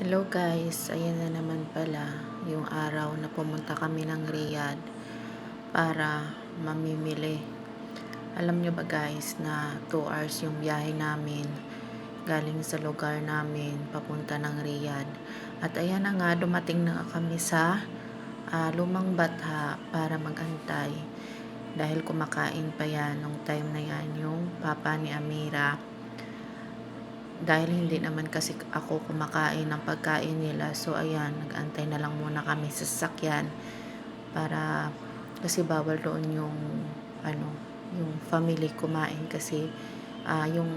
Hello guys, ayan na naman pala yung araw na pumunta kami ng Riyadh para mamimili. Alam nyo ba guys na 2 hours yung biyahe namin galing sa lugar namin papunta ng Riyadh. At ayan na nga, dumating na kami sa Lumang Batha para magantay. Dahil kumakain pa yan nung time na yan yung papa ni Amira. Dahil hindi naman kasi ako kumakain ng pagkain nila, so ayan, nag-antay na lang muna kami sa sasakyan para kasi bawal doon yung yung family kumain kasi yung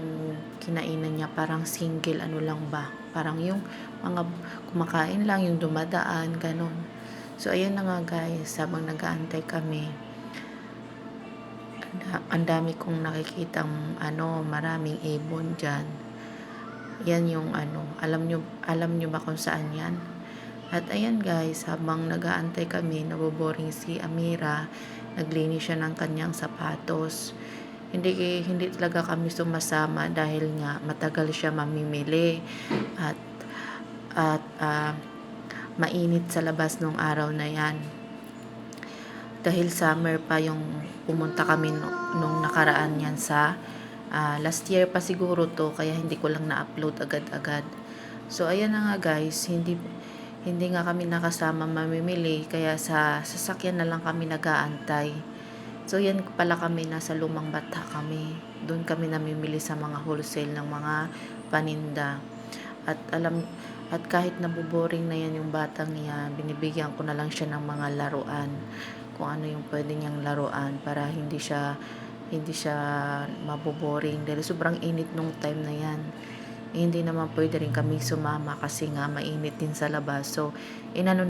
kinainan niya parang single lang ba, parang yung mga kumakain lang yung dumadaan ganon. So ayan na nga guys, habang nag-aantay kami, ang dami kong nakikitang maraming ibon dyan. Yan yung alam nyo ba kung saan yan? At ayan guys, habang nag-aantay kami, naboboring si Amira, naglinis siya ng kanyang sapatos. Hindi talaga kami sumasama dahil nga matagal siya mamimili at mainit sa labas nung araw na yan. Dahil summer pa yung pumunta kami nung nakaraan yan sa last year pa siguro to, kaya hindi ko lang na-upload agad-agad. So ayan na nga guys, hindi nga kami nakasama mamimili, kaya sa sasakyan na lang kami nag-aantay. So yan pala kami, nasa Lumang Batha kami. Doon kami namimili sa mga wholesale ng mga paninda. At kahit naboboring na yan yung batang niya, binibigyan ko na lang siya ng mga laruan, kung ano yung pwede niyang laruan para hindi siya maboboring dahil sobrang init nung time na yan. Hindi naman pwede rin kami sumama kasi nga mainit din sa labas. So inano